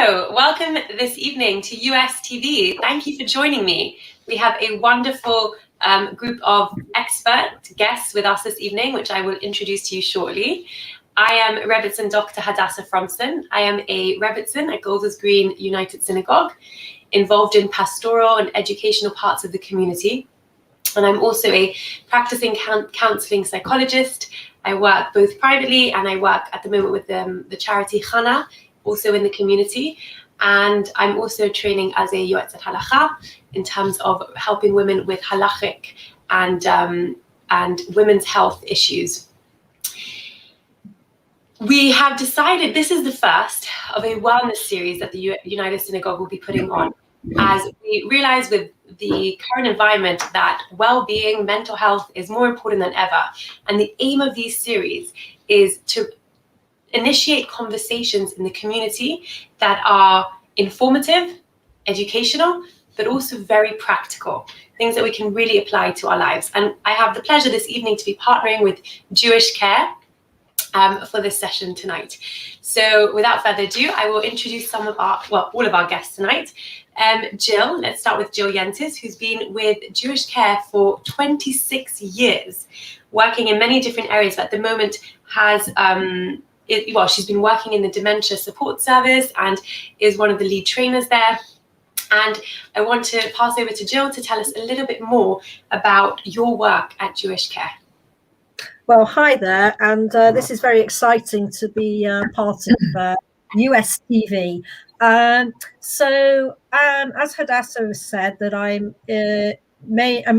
Hello, welcome this evening to US TV. Thank you for joining me. We have a wonderful group of expert guests with us this evening, which I will introduce to you shortly. I am Rebbetzen Dr Hadassah Fromson. I am a Rebbetzen at Golders Green United Synagogue, involved in pastoral and educational parts of the community. And I'm also a practicing counseling psychologist. I work both privately and I work at the moment with the charity Chana, also in the community. And I'm also training as a Yoetzet Halacha in terms of helping women with halachic and women's health issues. We have decided this is the first of a wellness series that the United Synagogue will be putting on, as we realize with the current environment that well-being, mental health is more important than ever. And the aim of these series is to initiate conversations in the community that are informative, educational, but also very practical, things that we can really apply to our lives. And I have the pleasure this evening to be partnering with Jewish Care for this session tonight. So without further ado, I will introduce all of our guests tonight. Gill, let's start with Gill Yentis, who's been with Jewish Care for 26 years, working in many different areas, but at the moment has, she's been working in the Dementia Support Service and is one of the lead trainers there. And I want to pass over to Gill to tell us a little bit more about your work at Jewish Care. Well, hi there, and this is very exciting to be part of US TV. As Hadassah has said, that I'm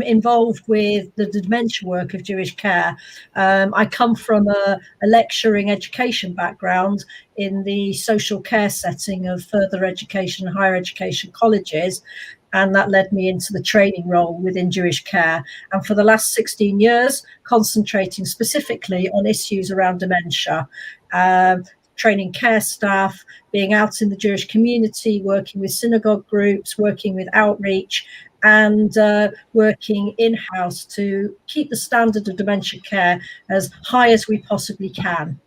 involved with the dementia work of Jewish Care. I come from a lecturing education background in the social care setting of further education, higher education colleges, and that led me into the training role within Jewish Care. And for the last 16 years, concentrating specifically on issues around dementia, training care staff, being out in the Jewish community, working with synagogue groups, working with outreach, and working in-house to keep the standard of dementia care as high as we possibly can.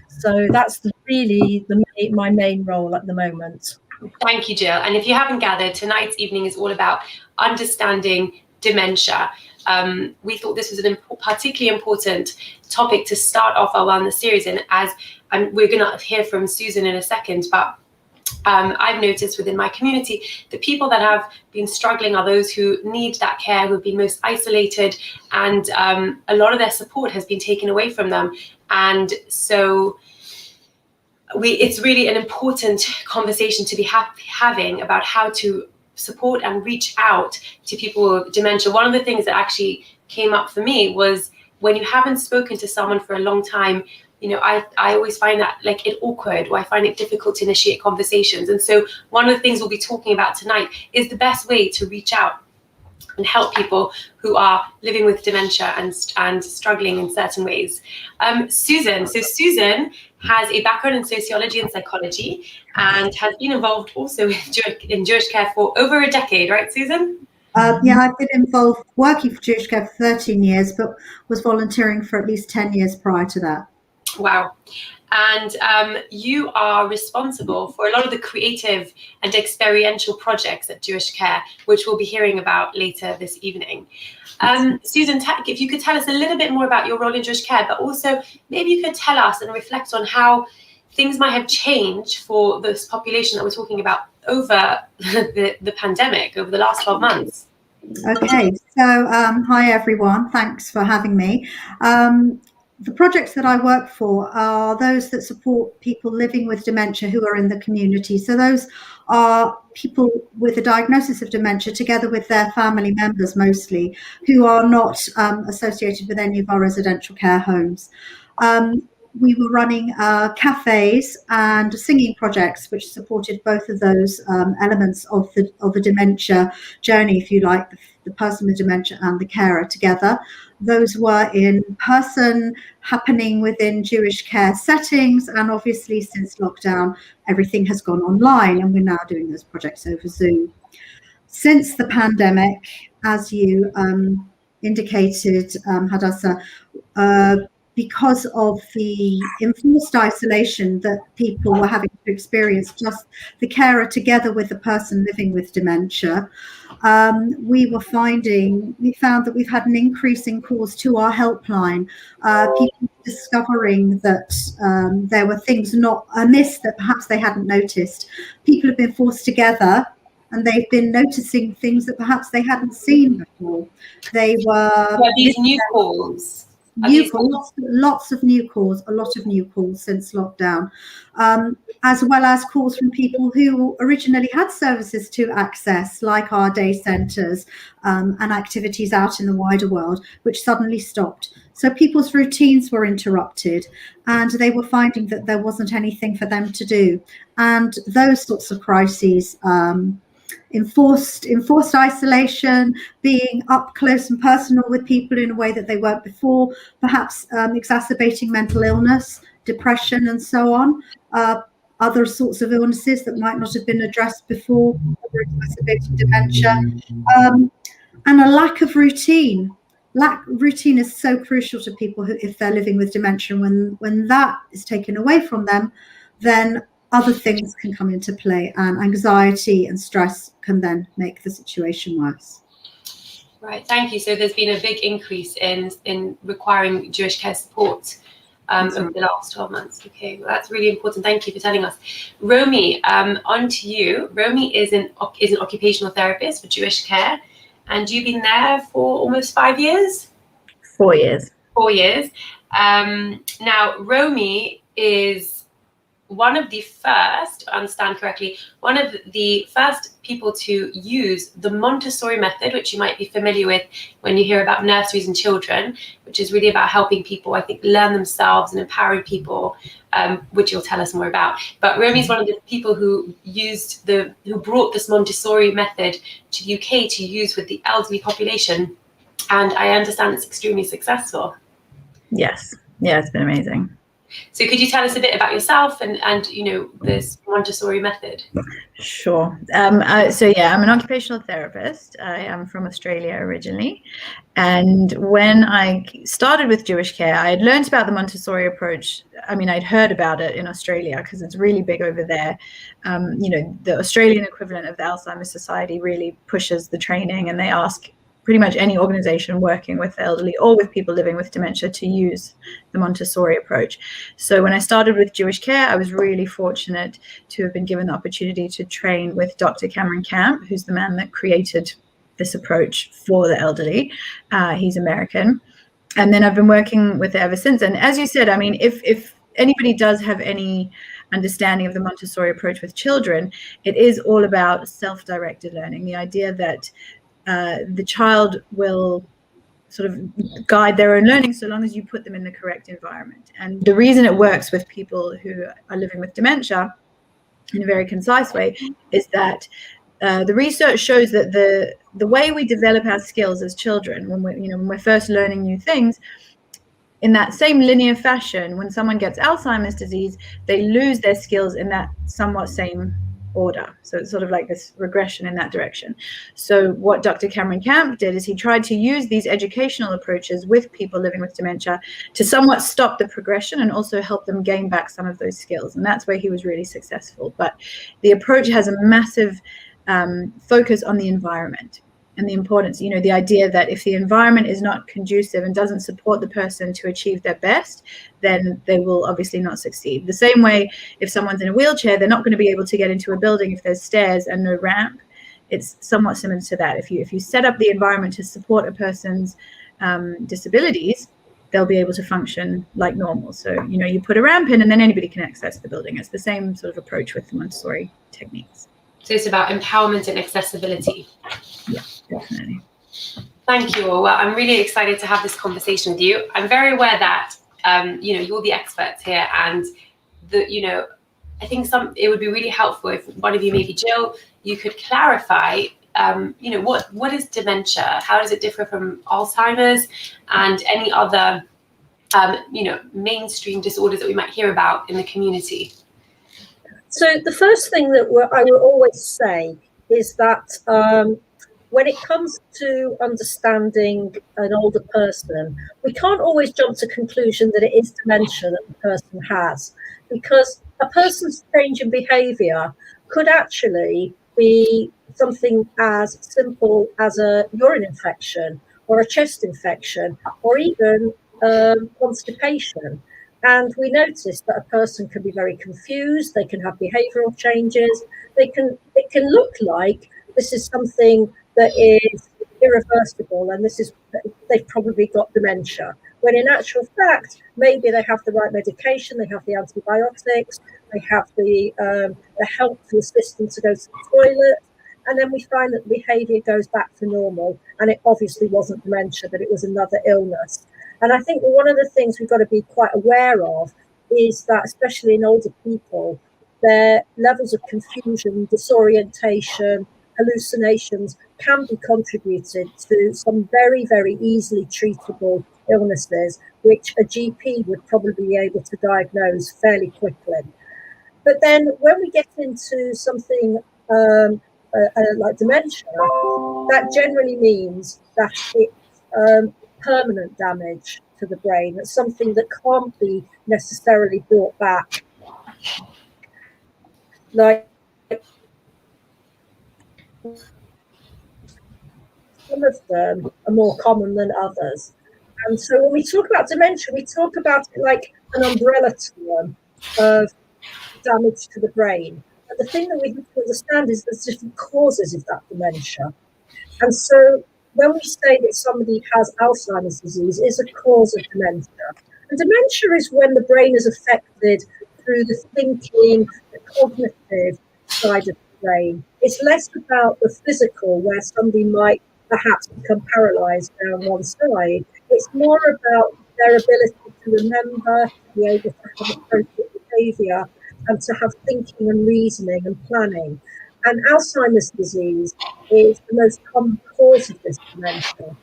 So that's really my main role at the moment. Thank you, Gill. And if you haven't gathered, tonight's evening is all about understanding dementia. We thought this was a particularly important topic to start off our wellness series in, as we're going to hear from Susan in a second, but I've noticed within my community, the people that have been struggling are those who need that care, who have been most isolated, and a lot of their support has been taken away from them. And so it's really an important conversation to be having about how to support and reach out to people with dementia. One of the things that actually came up for me was when you haven't spoken to someone for a long time, I always find that awkward, or I find it difficult to initiate conversations. And so one of the things we'll be talking about tonight is the best way to reach out and help people who are living with dementia and struggling in certain ways. Susan has a background in sociology and psychology and has been involved also in Jewish Care for over a decade, right, Susan? Yeah, I've been involved working for Jewish Care for 13 years, but was volunteering for at least 10 years prior to that. Wow. And you are responsible for a lot of the creative and experiential projects at Jewish Care, which we'll be hearing about later this evening. Susan, if you could tell us a little bit more about your role in Jewish Care, but also maybe you could tell us and reflect on how things might have changed for this population that we're talking about over the pandemic, over the last 12 months. Okay, so hi everyone, thanks for having me. The projects that I work for are those that support people living with dementia who are in the community. So those are people with a diagnosis of dementia together with their family members mostly, who are not associated with any of our residential care homes. We were running cafes and singing projects, which supported both of those elements of the dementia journey, if you like, the person with dementia and the carer together. Those were in person, happening within Jewish Care settings, and obviously since lockdown, everything has gone online, and we're now doing those projects over Zoom. Since the pandemic, as you indicated, Hadassah, the because of the enforced isolation that people were having to experience, just the carer together with the person living with dementia, we found that we've had an increase in calls to our helpline, people discovering that there were things not amiss that perhaps they hadn't noticed. People have been forced together and they've been noticing things that perhaps they hadn't seen before. They were these new calls. Lots of new calls, a lot of new calls since lockdown, as well as calls from people who originally had services to access, like our day centres and activities out in the wider world, which suddenly stopped. So people's routines were interrupted and they were finding that there wasn't anything for them to do. And those sorts of crises, enforced isolation, being up close and personal with people in a way that they weren't before, perhaps exacerbating mental illness, depression, and so on. Other sorts of illnesses that might not have been addressed before, exacerbating dementia, and a lack of routine. Routine is so crucial to people who, if they're living with dementia. When that is taken away from them, then other things can come into play, and anxiety and stress can then make the situation worse. Right, thank you. So there's been a big increase in requiring Jewish care support over the last 12 months. Okay, well, that's really important. Thank you for telling us. Romy, on to you. Romy is an occupational therapist for Jewish care, and you've been there for almost 5 years? 4 years. 4 years. Now, Romy is one of the first, if I understand correctly, one of the first people to use the Montessori method, which you might be familiar with when you hear about nurseries and children, which is really about helping people, I think, learn themselves and empowering people, which you'll tell us more about. But Romy is one of the people who brought this Montessori method to the UK to use with the elderly population. And I understand it's extremely successful. Yes. Yeah, it's been amazing. So could you tell us a bit about yourself and this Montessori method? Sure. I'm an occupational therapist. I am from Australia originally. And when I started with Jewish care, I had learned about the Montessori approach. I mean, I'd heard about it in Australia because it's really big over there. The Australian equivalent of the Alzheimer's Society really pushes the training, and they ask pretty much any organization working with the elderly or with people living with dementia to use the Montessori approach. So when I started with Jewish care, I was really fortunate to have been given the opportunity to train with Dr. Cameron Camp, who's the man that created this approach for the elderly. He's American. And then I've been working with it ever since. And as you said, I mean, if anybody does have any understanding of the Montessori approach with children, it is all about self-directed learning. The idea that the child will sort of guide their own learning so long as you put them in the correct environment. And the reason it works with people who are living with dementia in a very concise way is that the research shows that the way we develop our skills as children, when we're first learning new things, in that same linear fashion, when someone gets Alzheimer's disease, they lose their skills in that somewhat same order. So it's sort of like this regression in that direction. So what Dr. Cameron Camp did is he tried to use these educational approaches with people living with dementia to somewhat stop the progression and also help them gain back some of those skills. And that's where he was really successful. But the approach has a massive focus on the environment and the importance, the idea that if the environment is not conducive and doesn't support the person to achieve their best, then they will obviously not succeed. The same way, if someone's in a wheelchair, they're not going to be able to get into a building if there's stairs and no ramp. It's somewhat similar to that. If you set up the environment to support a person's disabilities, they'll be able to function like normal. So, you put a ramp in and then anybody can access the building. It's the same sort of approach with the Montessori techniques. So it's about empowerment and accessibility. Yeah, definitely. Thank you all. Well, I'm really excited to have this conversation with you. I'm very aware that, you're the experts here, and I think it would be really helpful if one of you, maybe Gill, you could clarify, what is dementia? How does it differ from Alzheimer's and any other, mainstream disorders that we might hear about in the community? So the first thing that I will always say is that when it comes to understanding an older person, we can't always jump to conclusion that it is dementia that the person has, because a person's change in behaviour could actually be something as simple as a urine infection or a chest infection or even constipation. And we notice that a person can be very confused, they can have behavioural changes, it can look like this is something that is irreversible and they've probably got dementia, when in actual fact maybe they have the right medication, they have the antibiotics, they have the help to assist them to go to the toilet, and then we find that the behaviour goes back to normal, and it obviously wasn't dementia, but it was another illness. And I think one of the things we've got to be quite aware of is that, especially in older people, their levels of confusion, disorientation, hallucinations can be contributed to some very, very easily treatable illnesses, which a GP would probably be able to diagnose fairly quickly. But then when we get into something like dementia, that generally means that it's permanent damage to the brain. It's something that can't be necessarily brought back. Like some of them are more common than others. And so when we talk about dementia, we talk about it like an umbrella term of damage to the brain. But the thing that we have to understand is there's different causes of that dementia. And so when we say that somebody has Alzheimer's disease, it's a cause of dementia. And dementia is when the brain is affected through the thinking, the cognitive side of the brain. It's less about the physical, where somebody might perhaps become paralyzed down one side. It's more about their ability to remember, to be able to have appropriate behavior, and to have thinking and reasoning and planning. And Alzheimer's disease is the most common cause of this dementia.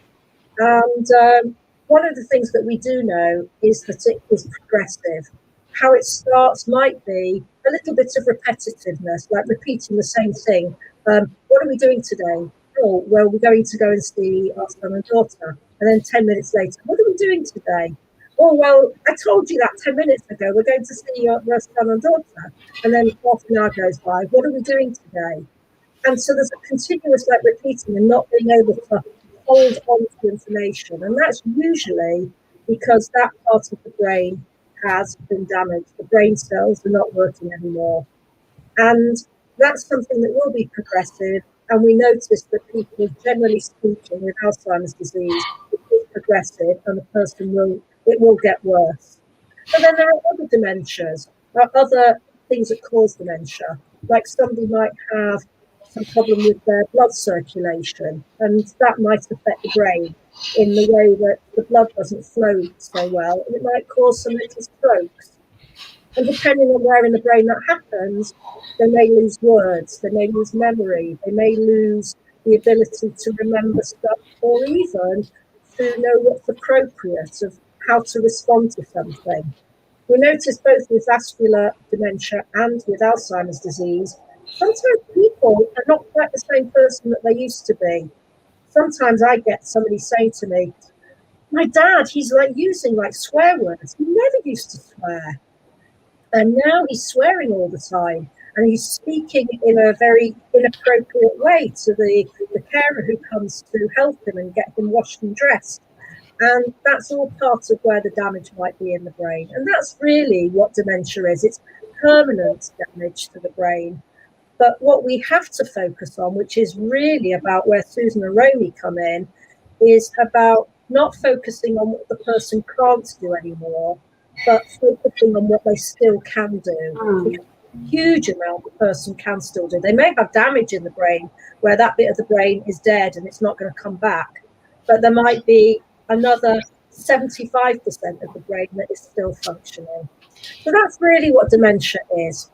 And one of the things that we do know is that it is progressive. How it starts might be a little bit of repetitiveness, like repeating the same thing. What are we doing today? Oh, well, we're going to go and see our son and daughter. And then 10 minutes later, what are we doing today? Oh, well, I told you that 10 minutes ago, we're going to see your son and daughter. And then half an hour goes by, what are we doing today? And so there's a continuous repeating and not being able to hold on to information. And that's usually because that part of the brain has been damaged. The brain cells are not working anymore. And that's something that will be progressive. And we notice that people, generally speaking, with Alzheimer's disease, it is progressive and the person will get worse. But then there are other dementias, other things that cause dementia. Like somebody might have some problem with their blood circulation, and that might affect the brain in the way that the blood doesn't flow so well, and it might cause some little strokes. And depending on where in the brain that happens, they may lose words, they may lose memory, they may lose the ability to remember stuff, or even to know what's appropriate of how to respond to something. We notice both with vascular dementia and with Alzheimer's disease, sometimes people are not quite the same person that they used to be. Sometimes I get somebody saying to me, my dad, he's like using like swear words. He never used to swear. And now he's swearing all the time. And he's speaking in a very inappropriate way to the carer who comes to help him and get him washed and dressed. And that's all part of where the damage might be in the brain. And that's really what dementia is. It's permanent damage to the brain. But what we have to focus on, which is really about where Susan and Romy come in, is about not focusing on what the person can't do anymore, but focusing on what they still can do. A huge amount the person can still do. They may have damage in the brain where that bit of the brain is dead and it's not going to come back, but there might be another 75% of the brain that is still functioning. So that's really what dementia is.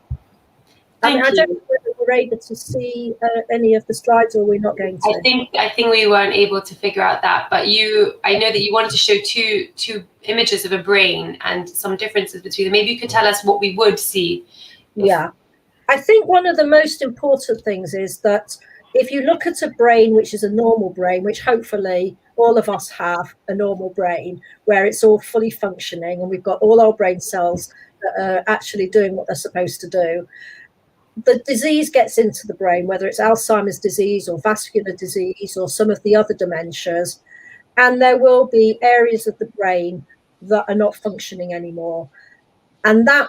I don't know whether we're able to see any of the slides, or we're not going to. I think we weren't able to figure out that, but I know that you wanted to show two images of a brain and some differences between them. Maybe you could tell us what we would see. Yeah, I think one of the most important things is that if you look at a brain which is a normal brain, which hopefully all of us have a normal brain, where it's all fully functioning and we've got all our brain cells that are actually doing what they're supposed to do, the disease gets into the brain, whether it's Alzheimer's disease or vascular disease or some of the other dementias, and there will be areas of the brain that are not functioning anymore. And that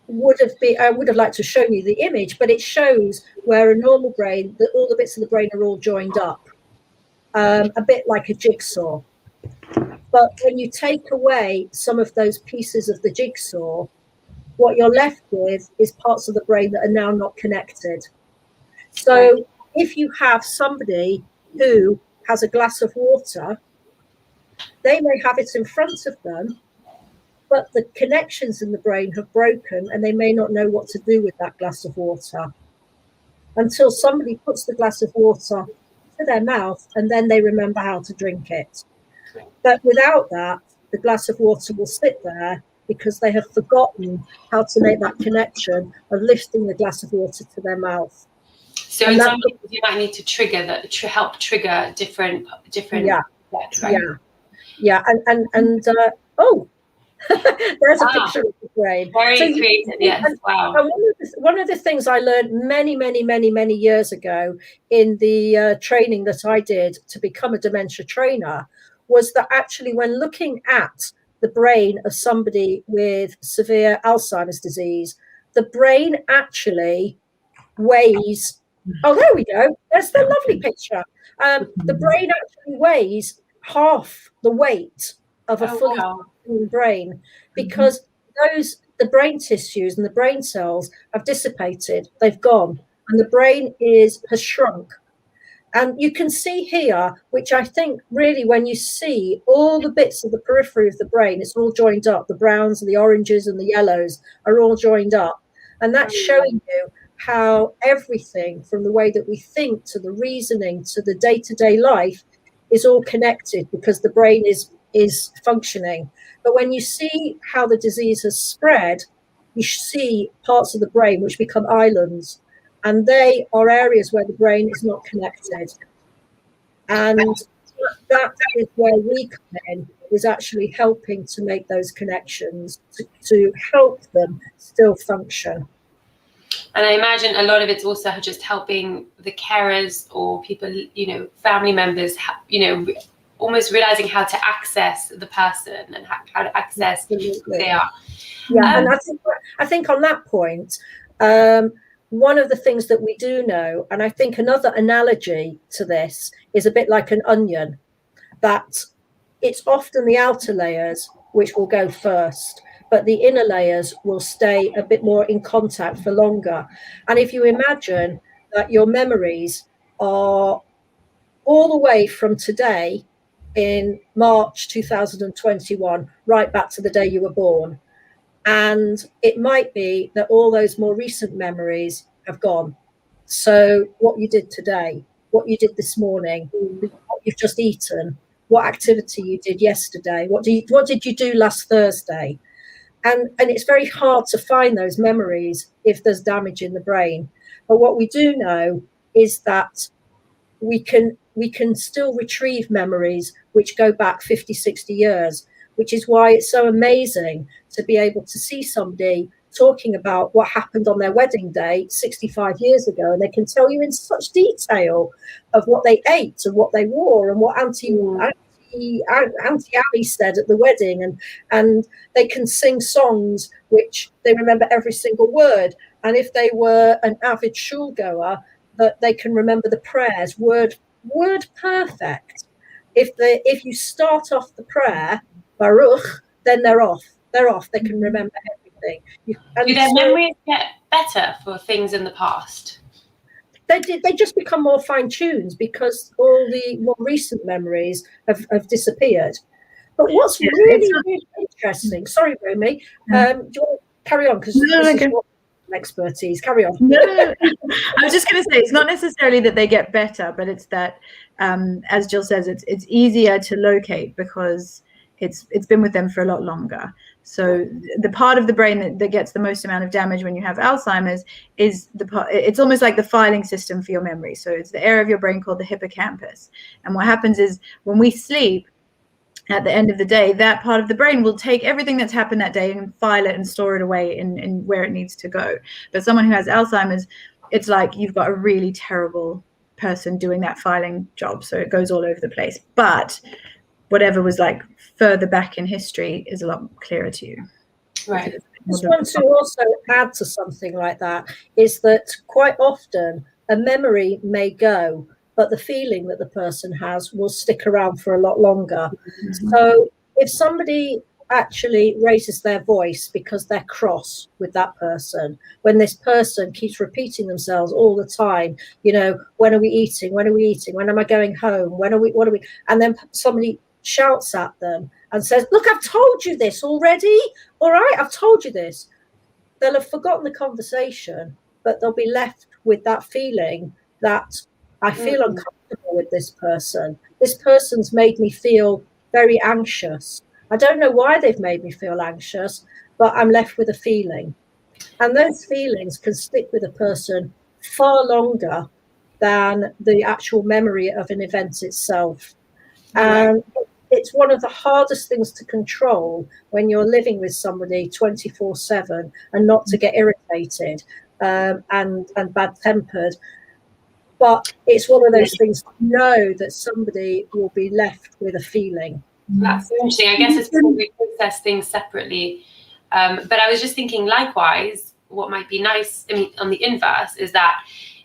would have been, I would have liked to show you the image, but it shows where a normal brain, that all the bits of the brain are all joined up, a bit like a jigsaw. But when you take away some of those pieces of the jigsaw, what you're left with is parts of the brain that are now not connected. So if you have somebody who has a glass of water, they may have it in front of them, but the connections in the brain have broken and they may not know what to do with that glass of water until somebody puts the glass of water to their mouth and then they remember how to drink it. But without that, the glass of water will sit there because they have forgotten how to make that connection of lifting the glass of water to their mouth. So in some cases you might need to trigger that, help trigger different yeah, steps, right? And oh, there's a picture of the brain. Very creative, yes. Wow. And one of the things I learned many years ago in the training that I did to become a dementia trainer was that actually when looking at the brain of somebody with severe Alzheimer's disease, the brain actually weighs, oh, there we go. There's the lovely picture. The brain actually weighs half the weight of a fully functioning brain because the brain tissues and the brain cells have dissipated. They've gone, and the brain has shrunk. And you can see here, which I think really when you see all the bits of the periphery of the brain, it's all joined up. The browns and the oranges and the yellows are all joined up. And that's showing you how everything from the way that we think to the reasoning to the day-to-day life is all connected because the brain is functioning. But when you see how the disease has spread, you see parts of the brain which become islands. And they are areas where the brain is not connected. And that is where we come in, is actually helping to make those connections to help them still function. And I imagine a lot of it's also just helping the carers or people, family members, almost realizing how to access the person and how to access who they are. Yeah, and I think on that point, one of the things that we do know, and I think another analogy to this is a bit like an onion, that it's often the outer layers which will go first, but the inner layers will stay a bit more in contact for longer. And if you imagine that your memories are all the way from today in March 2021, right back to the day you were born, and it might be that all those more recent memories have gone. So what you did today, what you did this morning, what you've just eaten, what activity you did yesterday, what did you do last Thursday? And it's very hard to find those memories if there's damage in the brain. But what we do know is that we can still retrieve memories which go back 50, 60 years, which is why it's so amazing to be able to see somebody talking about what happened on their wedding day 65 years ago, and they can tell you in such detail of what they ate and what they wore and what Auntie Ali said at the wedding, and they can sing songs which they remember every single word. And if they were an avid shul goer, that they can remember the prayers word perfect. If you start off the prayer Baruch, then they're off. They can remember everything. Do their memories get better for things in the past? They just become more fine-tuned because all the more recent memories have disappeared. But what's really interesting, sorry, Romy, do you want to carry on? Because this is your expertise. Carry on. No. I was just going to say, it's not necessarily that they get better, but it's that, as Gill says, it's easier to locate because it's been with them for a lot longer. So the part of the brain that gets the most amount of damage when you have Alzheimer's is it's almost like the filing system for your memory. So it's the area of your brain called the hippocampus. And what happens is when we sleep, at the end of the day, that part of the brain will take everything that's happened that day and file it and store it away in where it needs to go. But someone who has Alzheimer's, it's like you've got a really terrible person doing that filing job. So it goes all over the place. But whatever was like further back in history is a lot clearer to you. Right. I just want to also add to something like that is that quite often a memory may go, but the feeling that the person has will stick around for a lot longer. Mm-hmm. So if somebody actually raises their voice because they're cross with that person, when this person keeps repeating themselves all the time, you know, when are we eating? When are we eating? When am I going home? What are we? And then somebody shouts at them and says, look, I've told you this already. All right, I've told you this. They'll have forgotten the conversation, but they'll be left with that feeling that I feel uncomfortable with this person. This person's made me feel very anxious. I don't know why they've made me feel anxious, but I'm left with a feeling. And those feelings can stick with a person far longer than the actual memory of an event itself. And it's one of the hardest things to control when you're living with somebody 24/7 and not to get irritated and bad-tempered. But it's one of those things to know that somebody will be left with a feeling. That's interesting. I guess it's because we process things separately. But I was just thinking, likewise, what might be nice, I mean, on the inverse, is that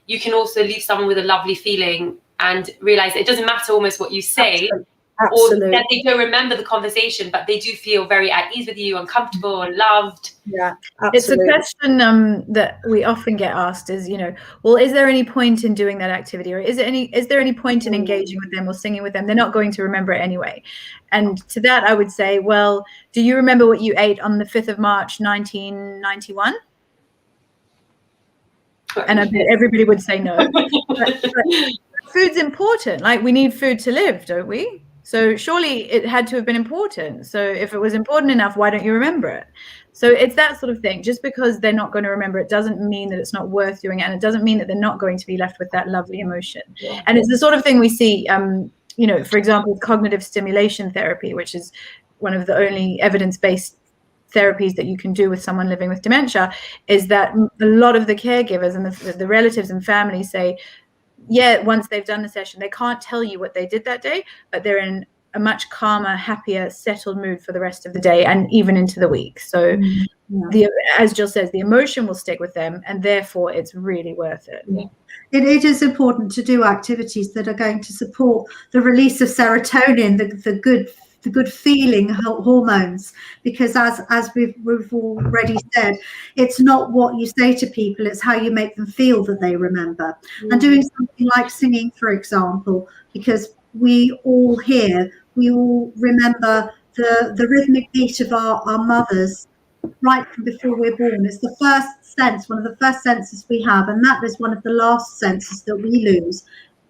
you can also leave someone with a lovely feeling and realize it doesn't matter almost what you say. Absolutely. Or that they don't remember the conversation, but they do feel very at ease with you, uncomfortable and loved. Yeah, absolutely. It's a question that we often get asked is, you know, well, is there any point in doing that activity, or is there any point in engaging with them or singing with them? They're not going to remember it anyway. And to that, I would say, well, do you remember what you ate on the 5th of March, 1991? And I bet everybody would say no. but food's important. Like, we need food to live, don't we? So surely it had to have been important. So if it was important enough, why don't you remember it? So it's that sort of thing. Just because they're not going to remember it doesn't mean that it's not worth doing it. And it doesn't mean that they're not going to be left with that lovely emotion. Yeah. And it's the sort of thing we see, you know, for example, cognitive stimulation therapy, which is one of the only evidence-based therapies that you can do with someone living with dementia, is that a lot of the caregivers and the relatives and families say, yeah, once they've done the session, they can't tell you what they did that day, but they're in a much calmer, happier, settled mood for the rest of the day and even into the week. So as Gill says, the emotion will stick with them, and therefore it's really worth it. Yeah. It is important to do activities that are going to support the release of serotonin, the good feeling hormones, because as we've already said, it's not what you say to people, it's how you make them feel that they remember. And doing something like singing, for example, because we all remember the rhythmic beat of our mothers right from before we're born. It's the first sense, one of the first senses we have, and that is one of the last senses that we lose.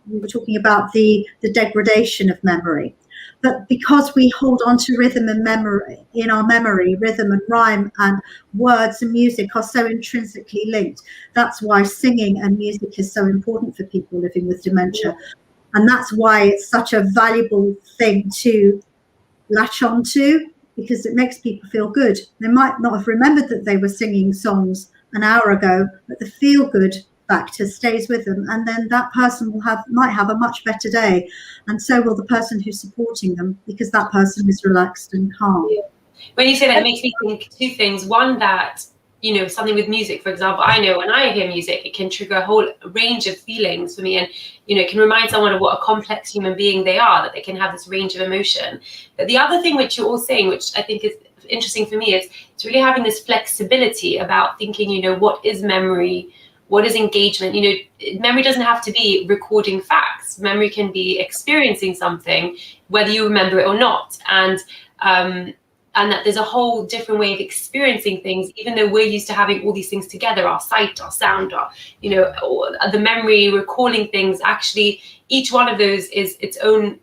We were talking about the degradation of memory. But because we hold on to rhythm and memory in our memory, rhythm and rhyme and words and music are so intrinsically linked. That's why singing and music is so important for people living with dementia. And that's why it's such a valuable thing to latch on to, because it makes people feel good. They might not have remembered that they were singing songs an hour ago, but the feel-good factor stays with them, and then that person might have a much better day, and so will the person who's supporting them, because that person is relaxed and calm. Yeah. When you say that, it makes me think two things. One, that, you know, something with music, for example, I know when I hear music, it can trigger a whole range of feelings for me, and, you know, it can remind someone of what a complex human being they are, that they can have this range of emotion. But the other thing which you're all saying, which I think is interesting for me, is it's really having this flexibility about thinking, you know, what is memory? What is engagement? You know, memory doesn't have to be recording facts. Memory can be experiencing something, whether you remember it or not. And and that there's a whole different way of experiencing things, even though we're used to having all these things together, our sight, our sound, our, the memory, recalling things. Actually, each one of those is its own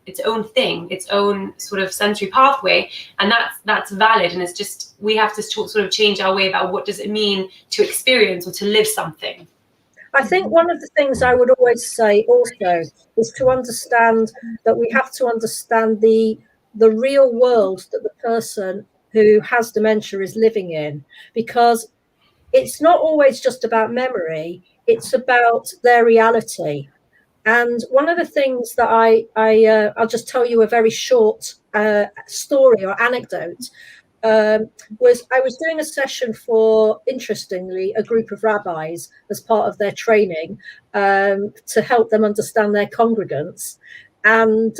thing, its own sort of sensory pathway, and that's valid. And it's just, we have to sort of change our way about what does it mean to experience or to live something. I think one of the things I would always say also is to understand that we have to understand the real world that the person who has dementia is living in, because it's not always just about memory, it's about their reality. And one of the things that I'll just tell you a very short story or anecdote. Was I was doing a session for, interestingly, a group of rabbis as part of their training to help them understand their congregants. And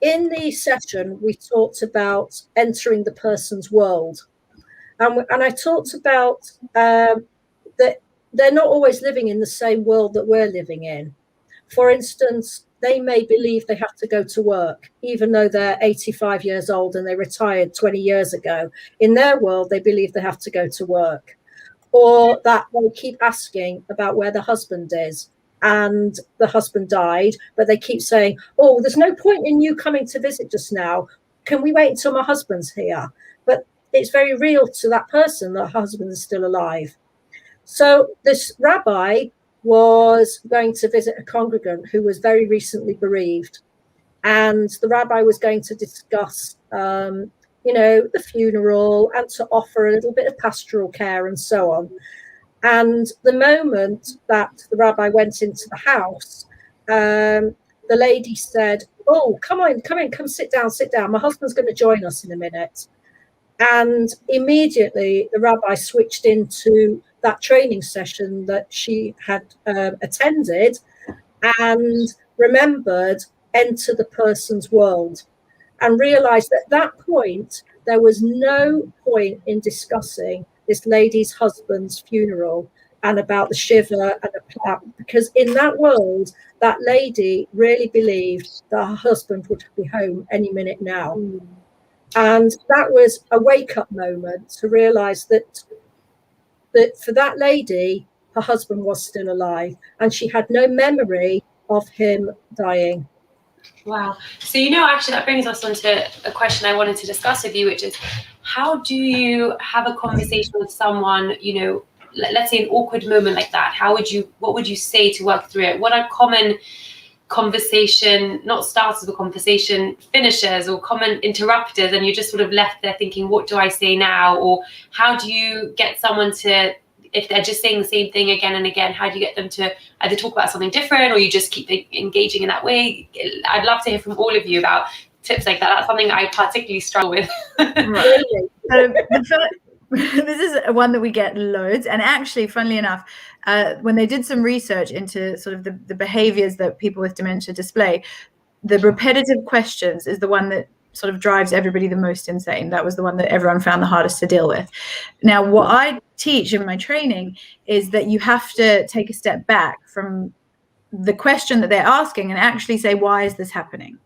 in the session, we talked about entering the person's world. And I talked about that they're not always living in the same world that we're living in. For instance, they may believe they have to go to work, even though they're 85 years old and they retired 20 years ago. In their world, they believe they have to go to work. Or that they keep asking about where the husband is, and the husband died, but they keep saying, oh, there's no point in you coming to visit just now. Can we wait until my husband's here? But it's very real to that person that her husband is still alive. So this rabbi was going to visit a congregant who was very recently bereaved. And the rabbi was going to discuss, the funeral, and to offer a little bit of pastoral care and so on. And the moment that the rabbi went into the house, the lady said, oh, come sit down. My husband's going to join us in a minute. And immediately the rabbi switched into that training session that she had attended and remembered enter the person's world, and realized that at that point there was no point in discussing this lady's husband's funeral and about the shiva and the plot, because in that world that lady really believed that her husband would be home any minute now. And that was a wake-up moment to realize that for that lady, her husband was still alive, and she had no memory of him dying. Wow. So, actually that brings us on to a question I wanted to discuss with you, which is, how do you have a conversation with someone, let's say an awkward moment like that? What would you say to work through it? What are common conversation, not starters of a conversation, finishers or common interrupters, and you're just sort of left there thinking, what do I say now? Or how do you get someone to, if they're just saying the same thing again and again, how do you get them to either talk about something different, or you just keep engaging in that way? I'd love to hear from all of you about tips like that. That's something I particularly struggle with. Right. This is one that we get loads, and actually, funnily enough, when they did some research into sort of the behaviors that people with dementia display, the repetitive questions is the one that sort of drives everybody the most insane. That was the one that everyone found the hardest to deal with. Now, what I teach in my training is that you have to take a step back from the question that they're asking and actually say, why is this happening?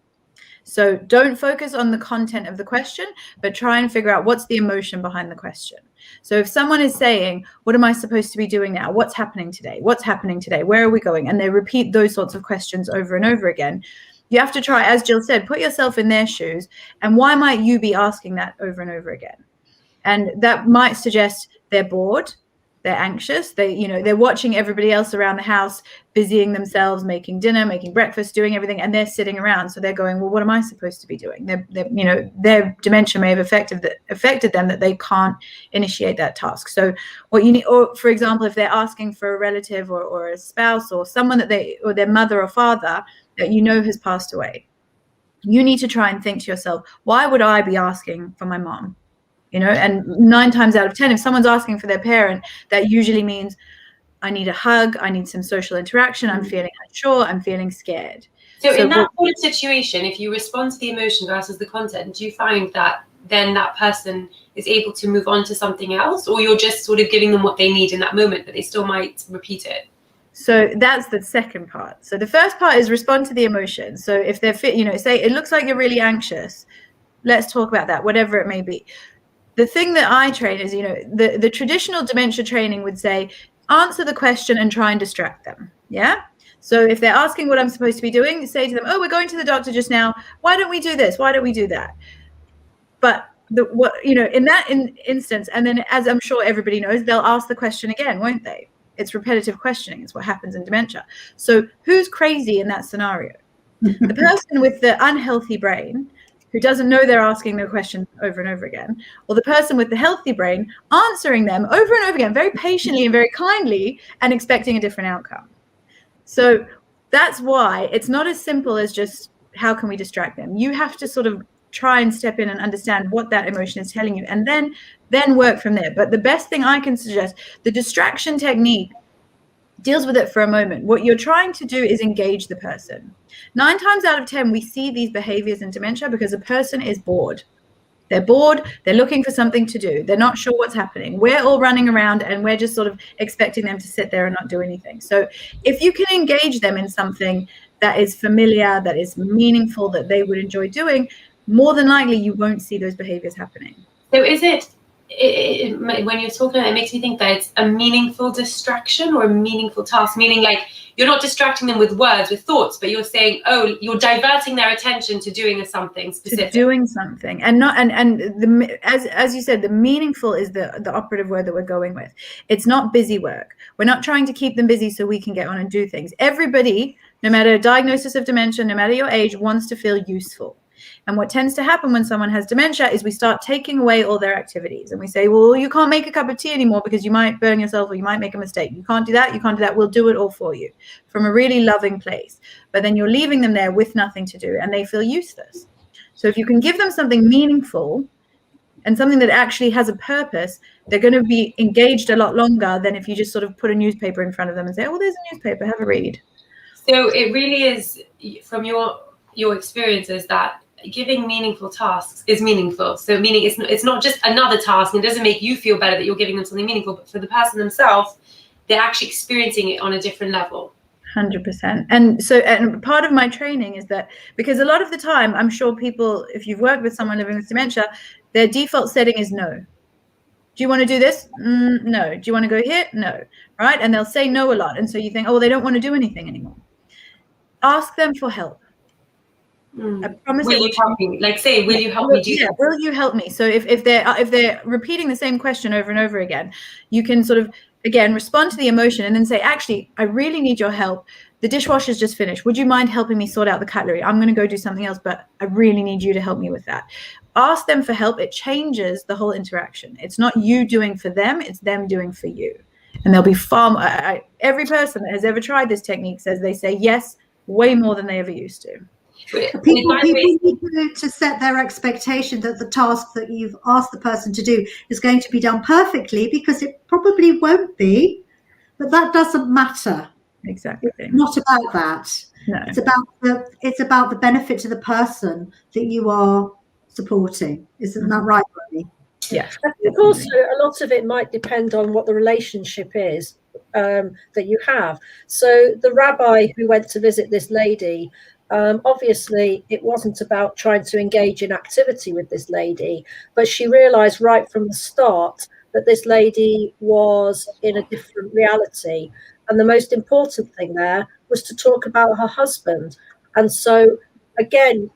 So don't focus on the content of the question, but try and figure out what's the emotion behind the question. So if someone is saying, what am I supposed to be doing now? What's happening today? What's happening today? Where are we going? And they repeat those sorts of questions over and over again. You have to try, as Gill said, put yourself in their shoes. And why might you be asking that over and over again? And that might suggest they're bored, they're anxious, they're watching everybody else around the house, busying themselves, making dinner, making breakfast, doing everything, and they're sitting around. So they're going, well, what am I supposed to be doing? Their dementia may have affected them that they can't initiate that task. So what you need, or for example, if they're asking for a relative or a spouse or someone or their mother or father that has passed away, you need to try and think to yourself, why would I be asking for my mom? And 9 times out of 10, if someone's asking for their parent, that usually means I need a hug, I need some social interaction, I'm feeling unsure, I'm feeling scared. So in that kind of situation, if you respond to the emotion versus the content, do you find that then that person is able to move on to something else, or you're just sort of giving them what they need in that moment, but they still might repeat it? So that's the second part. So the first part is respond to the emotion. So if they're say it looks like you're really anxious, let's talk about that, whatever it may be. The thing that I train is, the traditional dementia training would say, answer the question and try and distract them. Yeah. So if they're asking what I'm supposed to be doing, say to them, oh, we're going to the doctor just now. Why don't we do this? Why don't we do that? But in that instance, and then as I'm sure everybody knows, they'll ask the question again, won't they? It's repetitive questioning. It's what happens in dementia. So who's crazy in that scenario? The person with the unhealthy brain who doesn't know they're asking the question over and over again, or the person with the healthy brain answering them over and over again, very patiently and very kindly, and expecting a different outcome. So that's why it's not as simple as just how can we distract them. You have to sort of try and step in and understand what that emotion is telling you, and then work from there. But the best thing I can suggest, the distraction technique deals with it for a moment. What you're trying to do is engage the person. 9 times out of 10, we see these behaviors in dementia because a person is bored. They're bored. They're looking for something to do. They're not sure what's happening. We're all running around and we're just sort of expecting them to sit there and not do anything. So if you can engage them in something that is familiar, that is meaningful, that they would enjoy doing, more than likely you won't see those behaviors happening. So is it when you're talking, it makes me think that it's a meaningful distraction or a meaningful task, meaning like you're not distracting them with words, with thoughts, but you're saying, oh, you're diverting their attention to doing something specific. To doing something, and not as you said, the meaningful is the operative word that we're going with. It's not busy work. We're not trying to keep them busy so we can get on and do things. Everybody, no matter diagnosis of dementia, no matter your age, wants to feel useful. And what tends to happen when someone has dementia is we start taking away all their activities, and we say, well, you can't make a cup of tea anymore because you might burn yourself or you might make a mistake. You can't do that. You can't do that. We'll do it all for you, from a really loving place. But then you're leaving them there with nothing to do and they feel useless. So if you can give them something meaningful and something that actually has a purpose, they're going to be engaged a lot longer than if you just sort of put a newspaper in front of them and say, oh, there's a newspaper, have a read. So it really is, from your experiences, that giving meaningful tasks is meaningful. So meaning it's not just another task, and it doesn't make you feel better that you're giving them something meaningful, but for the person themselves, they're actually experiencing it on a different level. 100%. And part of my training is that, because a lot of the time, I'm sure people, if you've worked with someone living with dementia, their default setting is no. Do you want to do this? No. Do you want to go here? No. Right? And they'll say no a lot. And so you think, oh, well, they don't want to do anything anymore. Ask them for help. I promise. Will you help me? Like, say, will you help me do that? Will you help me? So if they're repeating the same question over and over again, you can sort of, again, respond to the emotion and then say, actually, I really need your help. The dishwasher's just finished. Would you mind helping me sort out the cutlery? I'm going to go do something else, but I really need you to help me with that. Ask them for help. It changes the whole interaction. It's not you doing for them. It's them doing for you. And there'll be far more. Every person that has ever tried this technique says they say yes way more than they ever used to. People need to set their expectation that the task that you've asked the person to do is going to be done perfectly, because it probably won't be, but that doesn't matter. Exactly. It's not about that. No. It's about the benefit to the person that you are supporting. Isn't that right, Romy? Yeah. I think also a lot of it might depend on what the relationship is that you have. So the rabbi who went to visit this lady, obviously it wasn't about trying to engage in activity with this lady, but she realized right from the start that this lady was in a different reality. And the most important thing there was to talk about her husband. And so, again,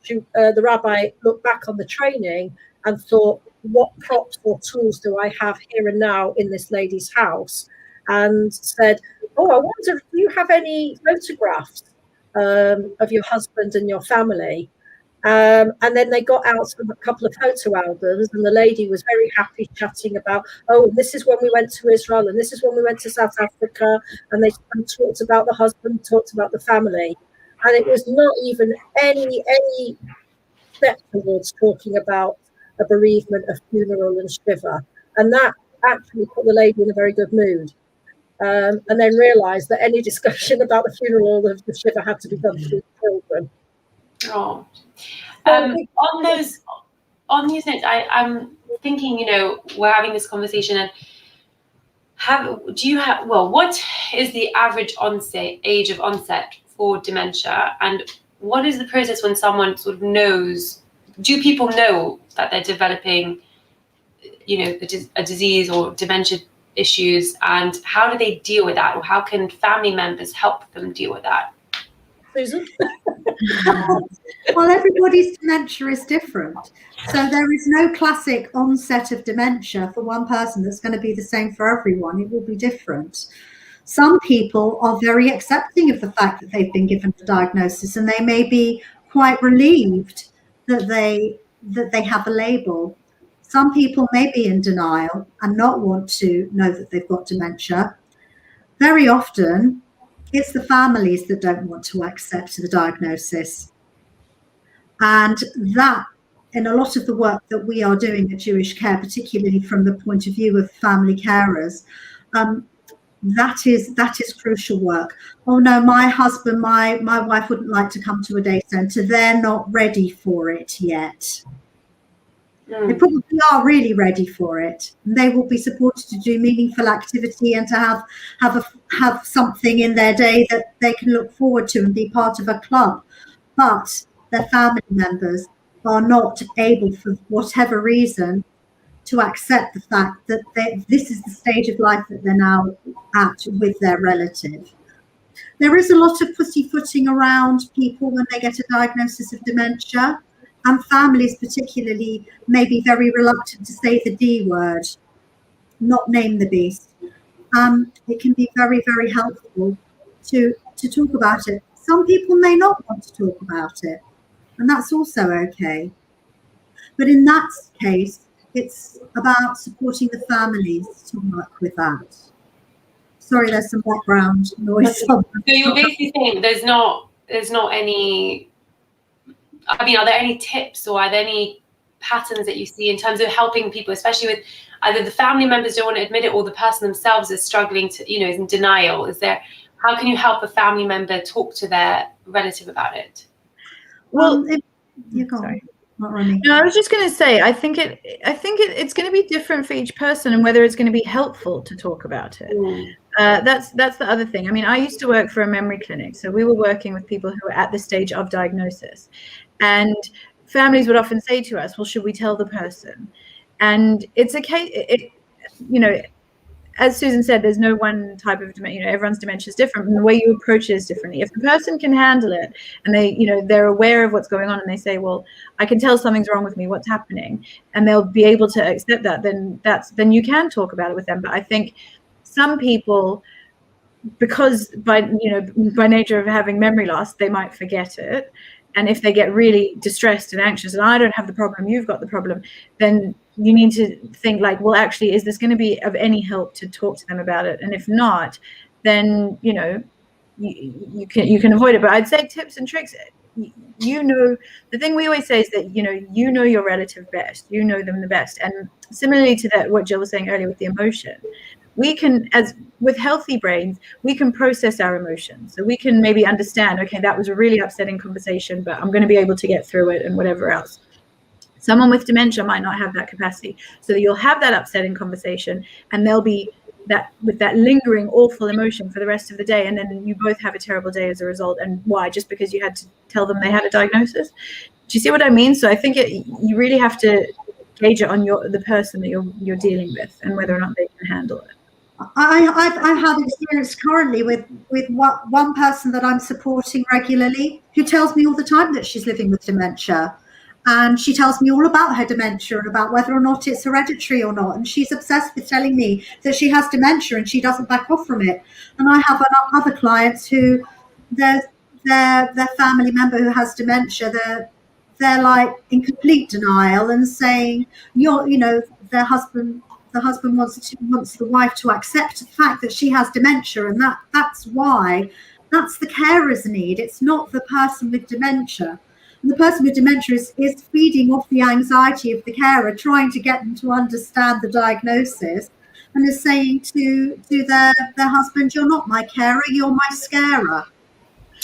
the rabbi looked back on the training and thought, what props or tools do I have here and now in this lady's house? And said, oh, I wonder, do you have any photographs of your husband and your family? And then they got out a couple of photo albums, and the lady was very happy chatting about, oh, this is when we went to Israel, and this is when we went to South Africa, and they talked about the husband, talked about the family, and it was not even any step towards talking about a bereavement, a funeral, and shiva, and that actually put the lady in a very good mood. And then realised that any discussion about the funeral of the shiva had to be done through children. Oh. On these notes, I'm thinking, we're having this conversation, and what is the average age of onset for dementia, and what is the process when someone sort of knows do people know that they're developing, a disease or dementia issues, and how do they deal with that, or how can family members help them deal with that? Susan? Well, everybody's dementia is different. So there is no classic onset of dementia for one person that's going to be the same for everyone. It will be different. Some people are very accepting of the fact that they've been given a diagnosis, and they may be quite relieved that they have a label. Some people may be in denial and not want to know that they've got dementia. Very often, it's the families that don't want to accept the diagnosis. And that, in a lot of the work that we are doing at Jewish Care, particularly from the point of view of family carers, that is crucial work. Oh no, my husband, my wife wouldn't like to come to a day centre. They're not ready for it yet. They probably are really ready for it, and they will be supported to do meaningful activity and to have something in their day that they can look forward to and be part of a club. But their family members are not able, for whatever reason, to accept the fact that this is the stage of life that they're now at with their relative. There is a lot of pussyfooting around people when they get a diagnosis of dementia, and families particularly may be very reluctant to say the D word, not name the beast. It can be very, very helpful to talk about it. Some people may not want to talk about it, and that's also okay. But in that case, it's about supporting the families to work with that. Sorry, there's some background noise. So you're basically saying there's not any, are there any tips, or are there any patterns that you see in terms of helping people, especially with either the family members don't want to admit it, or the person themselves is struggling to, is in denial? How can you help a family member talk to their relative about it? Well, you go. Sorry. No, I was just going to say, I think it's going to be different for each person, and whether it's going to be helpful to talk about it. That's the other thing. I used to work for a memory clinic, so we were working with people who were at the stage of diagnosis, and families would often say to us, "Well, should we tell the person?" And it's a case, as Susan said, there's no one type of dementia. Everyone's dementia is different, and the way you approach it is differently. If the person can handle it, and they're aware of what's going on, and they say, "Well, I can tell something's wrong with me. What's happening?" and they'll be able to accept that, then you can talk about it with them. But I think some people, because by nature of having memory loss, they might forget it. And if they get really distressed and anxious, and I don't have the problem, you've got the problem, then you need to think like, well, actually, is this going to be of any help to talk to them about it? And if not, then, you can avoid it. But I'd say tips and tricks, the thing we always say is that, you know your relative best, you know them the best. And similarly to that, what Gill was saying earlier with the emotion, we can, as with healthy brains, we can process our emotions. So we can maybe understand, okay, that was a really upsetting conversation, but I'm going to be able to get through it and whatever else. Someone with dementia might not have that capacity. So you'll have that upsetting conversation, and they'll be with that lingering awful emotion for the rest of the day. And then you both have a terrible day as a result. And why? Just because you had to tell them they had a diagnosis? Do you see what I mean? So I think you really have to gauge it on the person that you're dealing with, and whether or not they can handle it. I've had experience currently with one person that I'm supporting regularly, who tells me all the time that she's living with dementia, and she tells me all about her dementia and about whether or not it's hereditary or not, and she's obsessed with telling me that she has dementia, and she doesn't back off from it. And I have other clients who their family member who has dementia, they're like in complete denial and saying, their husband. The husband wants the wife to accept the fact that she has dementia, and that's the carer's need. It's not the person with dementia. And the person with dementia is feeding off the anxiety of the carer, trying to get them to understand the diagnosis, and is saying to their husband, "You're not my carer, you're my scarer."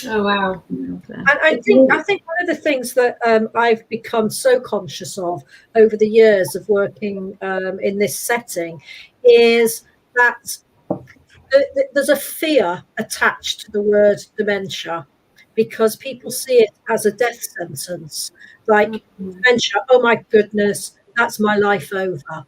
Oh wow! And I think one of the things that I've become so conscious of over the years of working in this setting is that there's a fear attached to the word dementia, because people see it as a death sentence, like dementia, oh my goodness, that's my life over.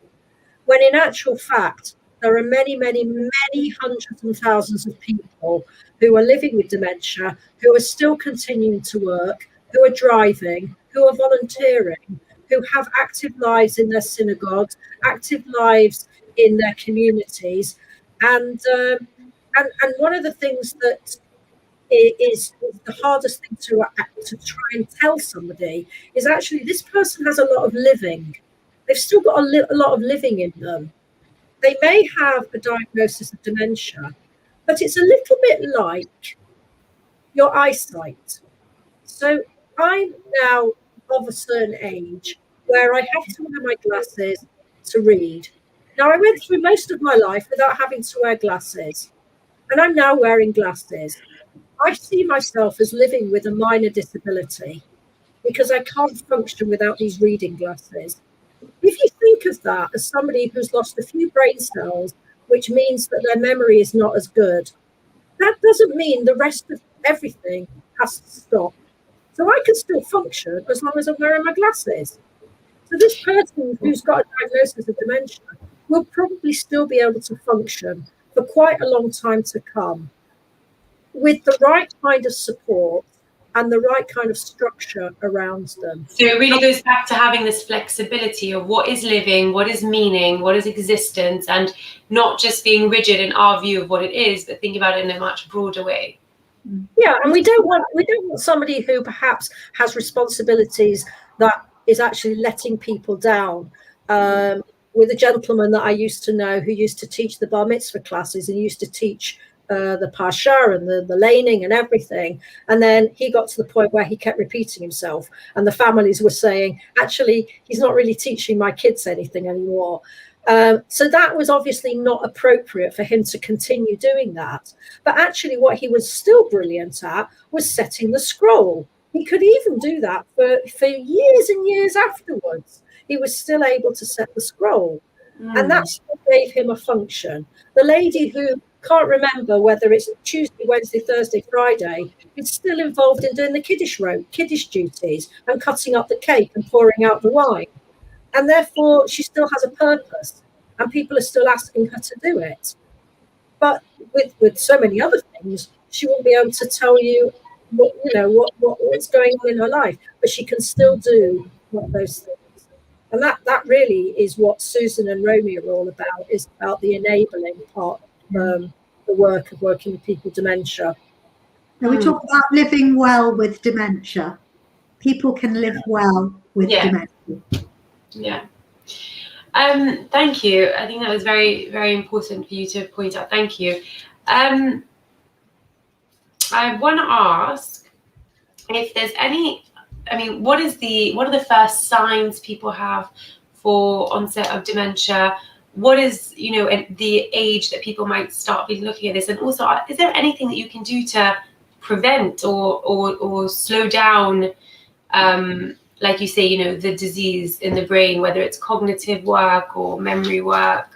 When in actual fact, there are many, many, many hundreds and thousands of people who are living with dementia, who are still continuing to work, who are driving, who are volunteering, who have active lives in their synagogues, active lives in their communities. And one of the things that is the hardest thing to try and tell somebody is actually this person has a lot of living. They've still got a lot of living in them. They may have a diagnosis of dementia, but it's a little bit like your eyesight. So I'm now of a certain age where I have to wear my glasses to read. Now, I went through most of my life without having to wear glasses, and I'm now wearing glasses. I see myself as living with a minor disability because I can't function without these reading glasses. If you think of that as somebody who's lost a few brain cells, which means that their memory is not as good, that doesn't mean the rest of everything has to stop. So I can still function as long as I'm wearing my glasses. So this person who's got a diagnosis of dementia will probably still be able to function for quite a long time to come with the right kind of support and the right kind of structure around them. So it really goes back to having this flexibility of what is living, what is meaning, what is existence, and not just being rigid in our view of what it is, but think about it in a much broader way. Yeah, and we don't want somebody who perhaps has responsibilities that is actually letting people down. With a gentleman that I used to know who used to teach the bar mitzvah classes and used to teach the parsha and the laning and everything, and then he got to the point where he kept repeating himself, and the families were saying, actually, he's not really teaching my kids anything anymore. So that was obviously not appropriate for him to continue doing that. But actually what he was still brilliant at was setting the scroll. He could even do that for years and years afterwards. He was still able to set the scroll. And that's what gave him a function. The lady who can't remember whether it's Tuesday, Wednesday, Thursday, Friday, is still involved in doing the kiddish duties and cutting up the cake and pouring out the wine. And therefore, she still has a purpose, and people are still asking her to do it. But with so many other things, she won't be able to tell you what's going on in her life. But she can still do those things, and that really is what Susan and Romy are all about. Is about the enabling part of the work of working with people with dementia. Now we talk about living well with dementia. People can live well with dementia. Yeah. Thank you. I think that was very, very important for you to point out. Thank you. I want to ask if there's any, what are the first signs people have for onset of dementia? What is, the age that people might start be looking at this? And also, is there anything that you can do to prevent or slow down, like you say, the disease in the brain, whether it's cognitive work or memory work?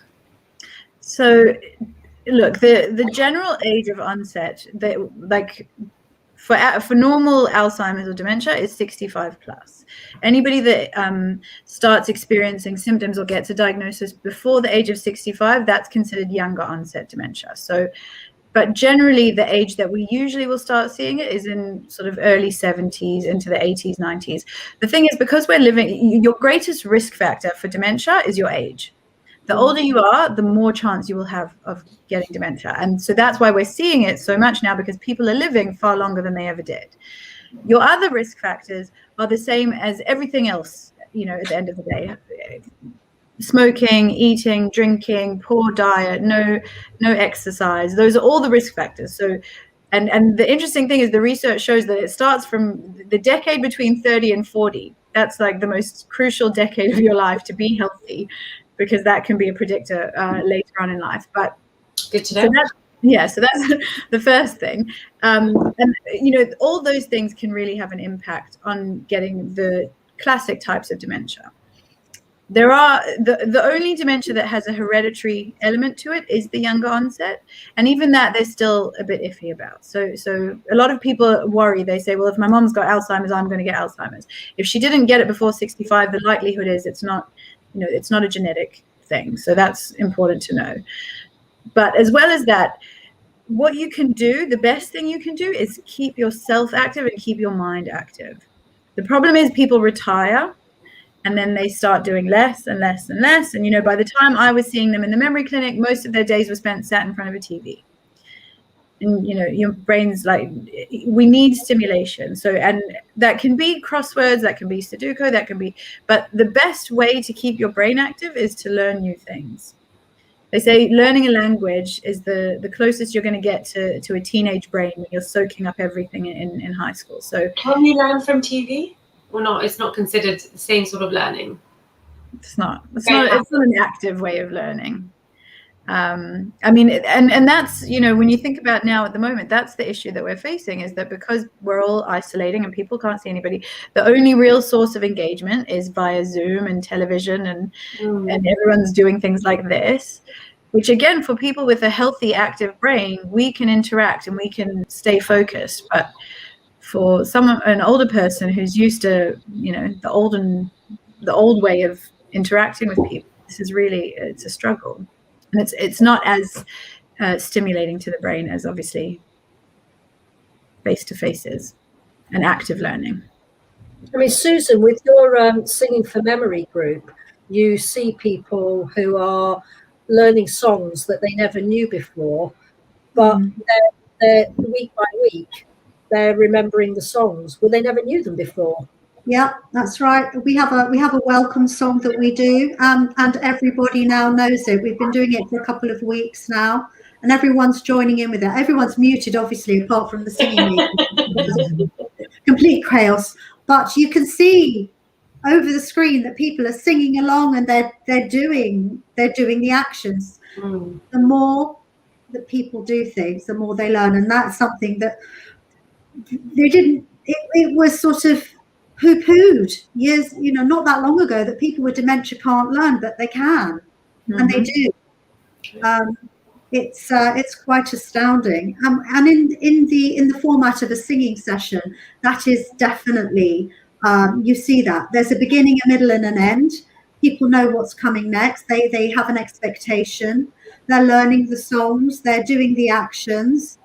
So, look, the general age of onset, for normal Alzheimer's or dementia, is 65 plus. Anybody that starts experiencing symptoms or gets a diagnosis before the age of 65, that's considered younger onset dementia. So, but generally the age that we usually will start seeing it is in sort of early 70s into the 80s, 90s. The thing is, because we're living, your greatest risk factor for dementia is your age. The older you are, the more chance you will have of getting dementia. And so that's why we're seeing it so much now, because people are living far longer than they ever did. Your other risk factors are the same as everything else, at the end of the day. Smoking, eating, drinking, poor diet, no exercise. Those are all the risk factors. So, and the interesting thing is the research shows that it starts from the decade between 30 and 40. That's like the most crucial decade of your life to be healthy, because that can be a predictor later on in life. But good to know. So that's the first thing. And all those things can really have an impact on getting the classic types of dementia. There are the only dementia that has a hereditary element to it is the younger onset, and even that they're still a bit iffy about. So a lot of people worry. They say, well, if my mom's got Alzheimer's, I'm going to get Alzheimer's. If she didn't get it before 65, the likelihood is it's not a genetic thing. So that's important to know. But as well as that, what you can do, the best thing you can do is keep yourself active and keep your mind active. The problem is people retire and then they start doing less and less and less. And, by the time I was seeing them in the memory clinic, most of their days were spent sat in front of a TV. And, your brain's like, we need stimulation. So, and that can be crosswords, that can be Sudoku, that can be, but the best way to keep your brain active is to learn new things. They say learning a language is the closest you're going to get to a teenage brain when you're soaking up everything in high school. So can you learn from TV or not? It's not considered the same sort of learning. It's not an active way of learning. I mean, and that's, when you think about now at the moment, that's the issue that we're facing, is that because we're all isolating and people can't see anybody, the only real source of engagement is via Zoom and television and everyone's doing things like this, which again, for people with a healthy, active brain, we can interact and we can stay focused. But for an older person who's used to, the old way of interacting with people, it's a struggle. And it's not as stimulating to the brain as obviously face-to-face is and active learning. I mean, Susan, with your Singing for Memory group, you see people who are learning songs that they never knew before, but they're week by week, they're remembering the songs. Well, they never knew them before. Yeah, that's right. We have a welcome song that we do, and everybody now knows it. We've been doing it for a couple of weeks now, and everyone's joining in with it. Everyone's muted, obviously, apart from the singing. Complete chaos. But you can see over the screen that people are singing along and they're doing the actions. The more that people do things, the more they learn, and that's something that they didn't. It was sort of poo-pooed years, not that long ago, that people with dementia can't learn, but they can, and they do. It's quite astounding. And in the format of a singing session, that is definitely you see that there's a beginning, a middle, and an end. People know what's coming next. They have an expectation. They're learning the songs. They're doing the actions.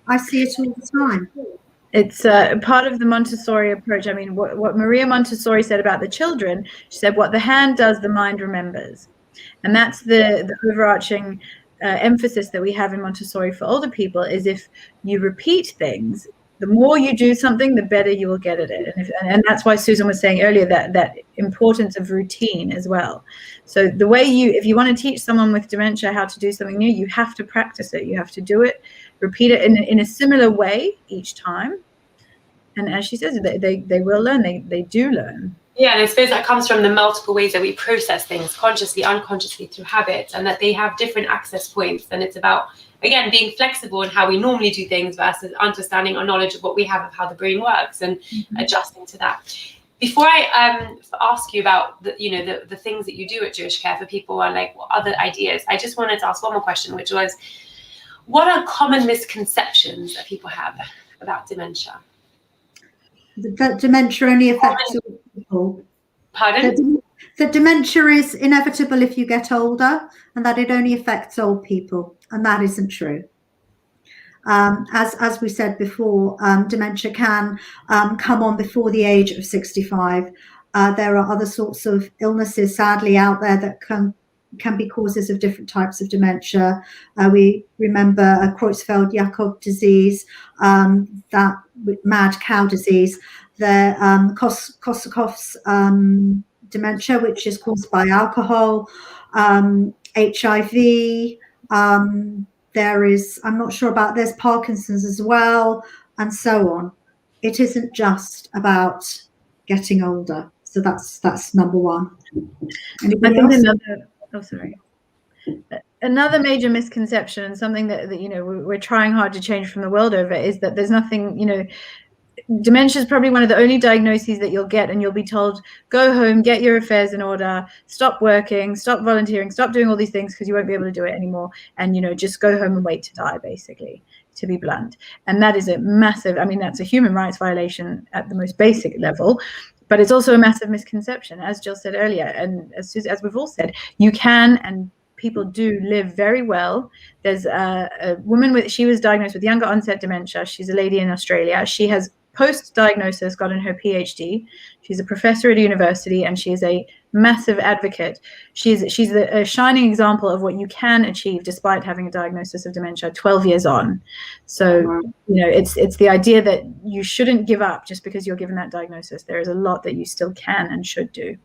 I see it all the time. It's part of the Montessori approach. I mean, what Maria Montessori said about the children, she said, what the hand does, the mind remembers. And that's the overarching emphasis that we have in Montessori for older people, is if you repeat things, the more you do something, the better you will get at it. And that's why Susan was saying earlier that importance of routine as well. So the way if you want to teach someone with dementia how to do something new, you have to practice it. You have to do it, repeat it in a similar way each time. And as she says, they will learn. They do learn. Yeah, and I suppose that comes from the multiple ways that we process things, consciously, unconsciously, through habit, and that they have different access points. And it's about, again, being flexible in how we normally do things versus understanding our knowledge of what we have of how the brain works and adjusting to that. Before I ask you about the things that you do at Jewish Care for people and like what other ideas, I just wanted to ask one more question, which was, what are common misconceptions that people have about dementia? That dementia only affects all people. Pardon? That dementia is inevitable if you get older, and that it only affects old people, and that isn't true. As we said before, dementia can come on before the age of 65. There are other sorts of illnesses, sadly, out there that can be causes of different types of dementia. We remember Creutzfeldt-Jakob disease, that mad cow disease, the Korsakoff's dementia, which is caused by alcohol, HIV. There's Parkinson's as well, and so on. It isn't just about getting older. So that's number one. Anybody else? Another major misconception, and something that we're trying hard to change from the world over, is that there's nothing, dementia is probably one of the only diagnoses that you'll get, and you'll be told, go home, get your affairs in order, stop working, stop volunteering, stop doing all these things because you won't be able to do it anymore. And, just go home and wait to die, basically, to be blunt. And that is a massive, that's a human rights violation at the most basic level. But it's also a massive misconception, as Gill said earlier, and as we've all said, you can and people do live very well. There's a woman she was diagnosed with younger onset dementia. She's a lady in Australia. She has post-diagnosis gotten her PhD. She's a professor at a university, and she is a massive advocate. She's a shining example of what you can achieve despite having a diagnosis of dementia 12 years on. So, it's the idea that you shouldn't give up just because you're given that diagnosis. There is a lot that you still can and should do.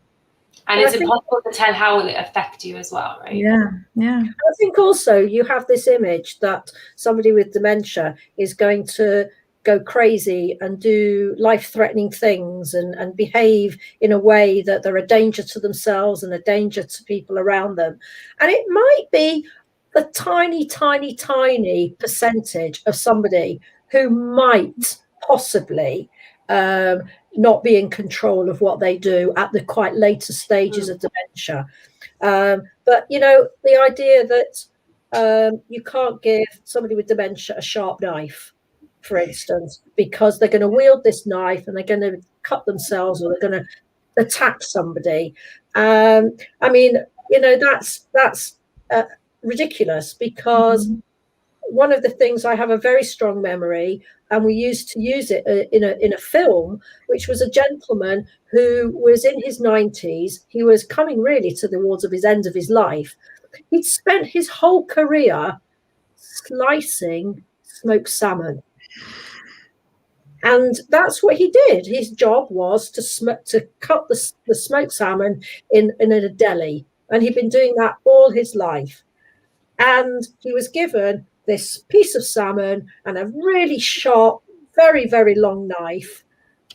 And it's impossible to tell how will it affect you as well, right? Yeah. I think also you have this image that somebody with dementia is going to go crazy and do life-threatening things and behave in a way that they're a danger to themselves and a danger to people around them. And it might be a tiny, tiny, tiny percentage of somebody who might possibly not be in control of what they do at the quite later stages of dementia. But, the idea that you can't give somebody with dementia a sharp knife, for instance, because they're going to wield this knife and they're going to cut themselves or they're going to attack somebody. That's ridiculous, because one of the things, I have a very strong memory, and we used to use it in a film, which was a gentleman who was in his 90s. He was coming really towards his end of his life. He'd spent his whole career slicing smoked salmon. And that's what he did. His job was to cut the smoked salmon in a deli. And he'd been doing that all his life. And he was given this piece of salmon and a really sharp, very, very long knife.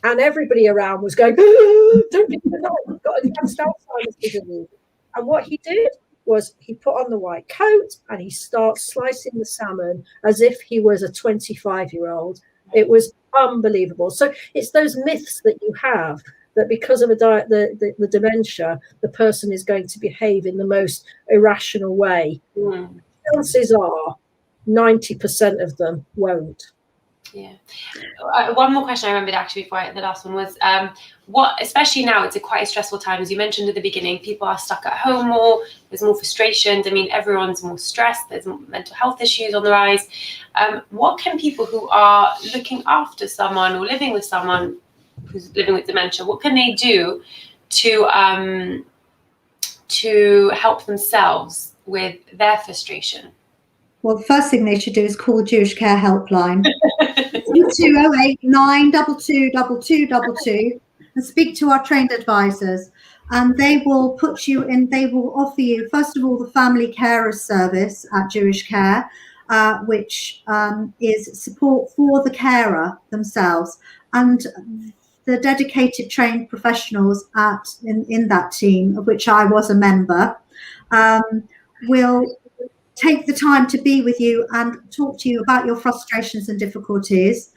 And everybody around was going, don't give him the knife, you've got advanced Alzheimer's disease. And what he did was he put on the white coat and he starts slicing the salmon as if he was a 25-year-old. It was unbelievable. So it's those myths that you have, that because of the dementia, the person is going to behave in the most irrational way. Chances are 90% of them won't. Yeah. One more question I remembered actually before the last one was, especially now, it's quite a stressful time, as you mentioned at the beginning, people are stuck at home more, there's more frustrations. Everyone's more stressed, there's more mental health issues on the rise. What can people who are looking after someone or living with someone who's living with dementia, what can they do to help themselves with their frustration? Well, the first thing they should do is call the Jewish Care Helpline, 208 922 2222, and speak to our trained advisors. And they will put you in, they will offer you, first of all, the family carer service at Jewish Care, which is support for the carer themselves. And the dedicated trained professionals in that team, of which I was a member, will take the time to be with you and talk to you about your frustrations and difficulties,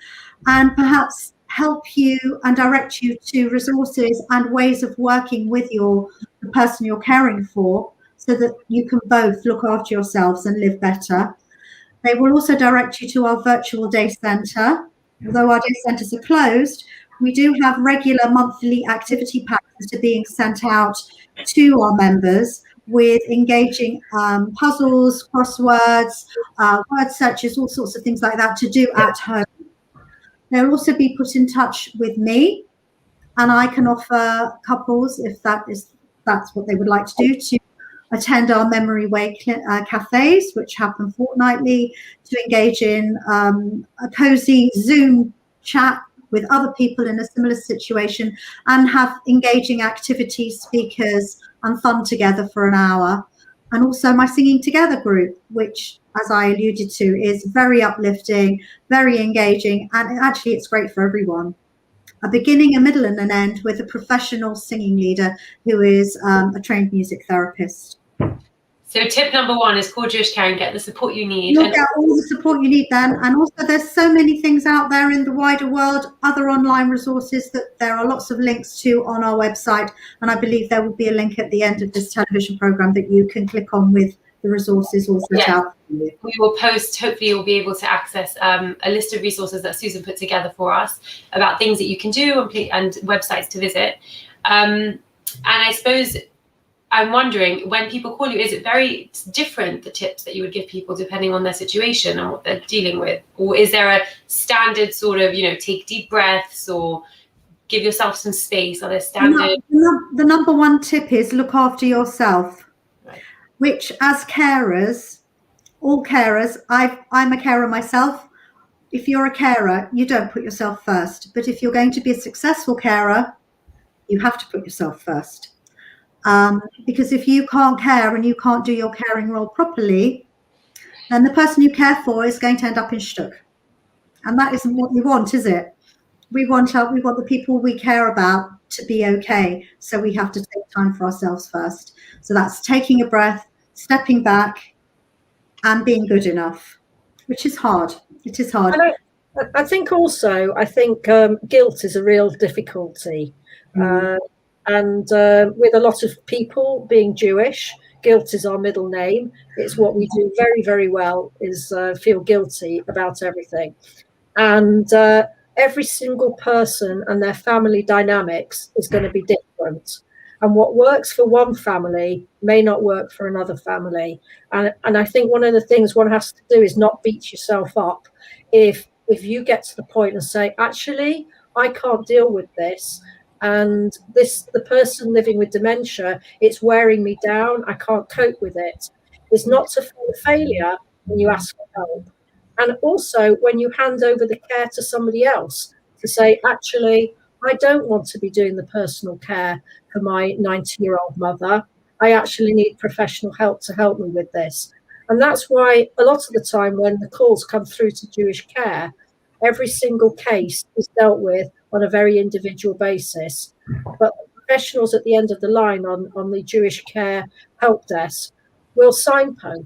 and perhaps help you and direct you to resources and ways of working with the person you're caring for, so that you can both look after yourselves and live better. They will also direct you to our virtual day centre. Although our day centres are closed, we do have regular monthly activity packs that are being sent out to our members, with engaging puzzles, crosswords, word searches, all sorts of things like that to do at home. They'll also be put in touch with me, and I can offer couples, if that's what they would like to do, to attend our Memory Way cafes, which happen fortnightly, to engage in a cozy Zoom chat with other people in a similar situation, and have engaging activities, speakers, and fun together for an hour. And also my Singing Together group, which, as I alluded to, is very uplifting, very engaging, and actually it's great for everyone. A beginning, a middle, and an end, with a professional singing leader who is a trained music therapist. So tip number 1 is call Jewish Care and get the support you need. You'll get all the support you need then. And also there's so many things out there in the wider world, other online resources that there are lots of links to on our website. And I believe there will be a link at the end of this television program that you can click on with the resources all set out for you. We will post, hopefully you'll be able to access a list of resources that Susan put together for us about things that you can do and websites to visit. And I suppose I'm wondering, when people call you, is it very different, the tips that you would give people depending on their situation and what they're dealing with? Or is there a standard sort of, take deep breaths or give yourself some space? Are there standard? The number 1 tip is look after yourself, right. Which as carers, all carers, I'm a carer myself. If you're a carer, you don't put yourself first. But if you're going to be a successful carer, you have to put yourself first. Because if you can't care and you can't do your caring role properly, then the person you care for is going to end up in shtuck. And that isn't what we want, is it? We want the people we care about to be okay. So we have to take time for ourselves first. So that's taking a breath, stepping back, and being good enough, which is hard. It is hard. And I think guilt is a real difficulty. And with a lot of people being Jewish, guilt is our middle name. It's what we do very, very well, is feel guilty about everything. And every single person and their family dynamics is going to be different. And what works for one family may not work for another family. And I think one of the things one has to do is not beat yourself up. If you get to the point and say, actually, I can't deal with this, and the person living with dementia, it's wearing me down, I can't cope with it. It's not to feel a failure when you ask for help. And also when you hand over the care to somebody else to say, actually, I don't want to be doing the personal care for my 90-year-old mother. I actually need professional help to help me with this. And that's why a lot of the time when the calls come through to Jewish Care, every single case is dealt with on a very individual basis. But the professionals at the end of the line on the Jewish Care help desk will signpost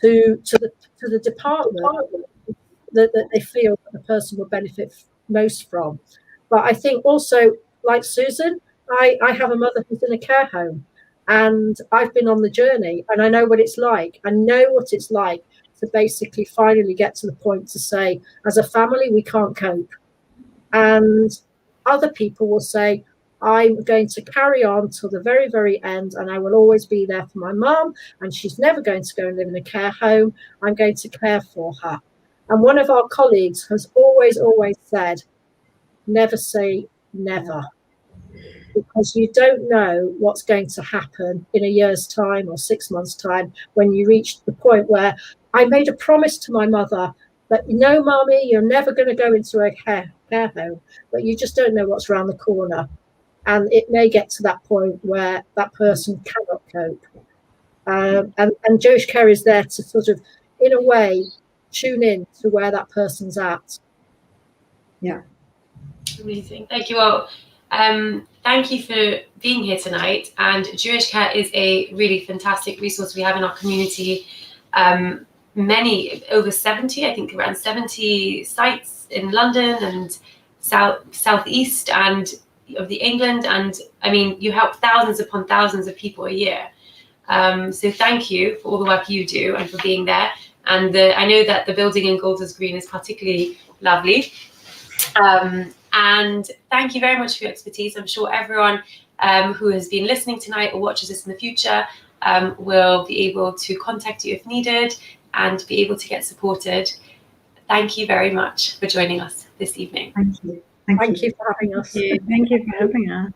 to the department that they feel that the person will benefit most from. But I think also, like Susan, I have a mother who's in a care home, and I've been on the journey, and I know what it's like. I know what it's like to basically finally get to the point to say, as a family, we can't cope. And other people will say, I'm going to carry on till the very, very end, and I will always be there for my mum, and she's never going to go and live in a care home. I'm going to care for her. And one of our colleagues has always said, never say never, because you don't know what's going to happen in a year's time or 6 months' time when you reach the point where I made a promise to my mother that, Mommy, you're never going to go into a care home, but you just don't know what's around the corner. And it may get to that point where that person cannot cope. And Jewish Care is there to sort of, in a way, tune in to where that person's at. Yeah. Amazing. Thank you all. Thank you for being here tonight. And Jewish Care is a really fantastic resource we have in our community. Over 70, I think around 70 sites in London and southeast and of the England. And I mean, you help thousands upon thousands of people a year. So thank you for all the work you do and for being there. And I know that the building in Golders Green is particularly lovely. And thank you very much for your expertise. I'm sure everyone who has been listening tonight or watches this in the future will be able to contact you if needed and be able to get supported. Thank you very much for joining us this evening. Thank you. Thank you for having us. Thank you for having us.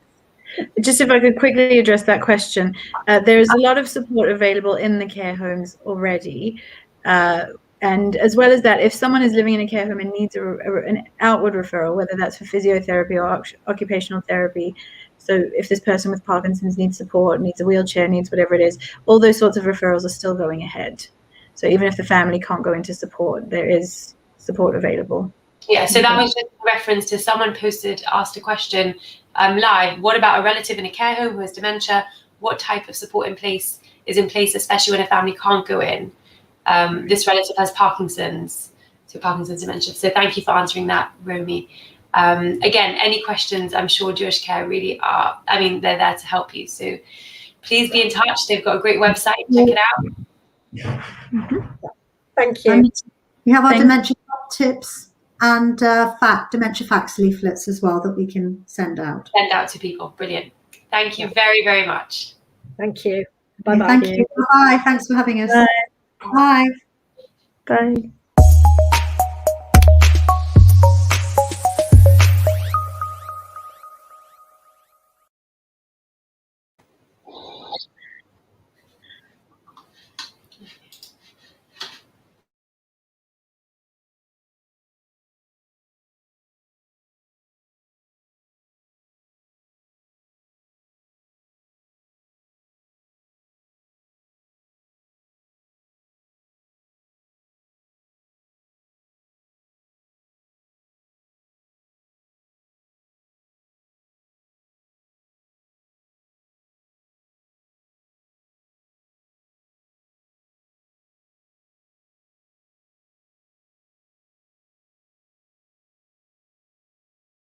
Just if I could quickly address that question, there is a lot of support available in the care homes already. And as well as that, if someone is living in a care home and needs an outward referral, whether that's for physiotherapy or occupational therapy, so if this person with Parkinson's needs support, needs a wheelchair, needs whatever it is, all those sorts of referrals are still going ahead. So even if the family can't go into support, there is support available. Yeah, so that was just a reference to someone asked a question live. What about a relative in a care home who has dementia? What type of support in place is in place, especially when a family can't go in. This relative has Parkinson's dementia. So thank you for answering that, Romy. Again, any questions, I'm sure Jewish Care really are, they're there to help you. So please be in touch. They've got a great website. Check it out. Thank you. We have our dementia tips and dementia facts leaflets as well that we can send out. Send out to people. Brilliant. Thank you very, very much. Thank you. Bye-bye. Thank you. Bye. Thanks for having us. Bye. Bye. Bye.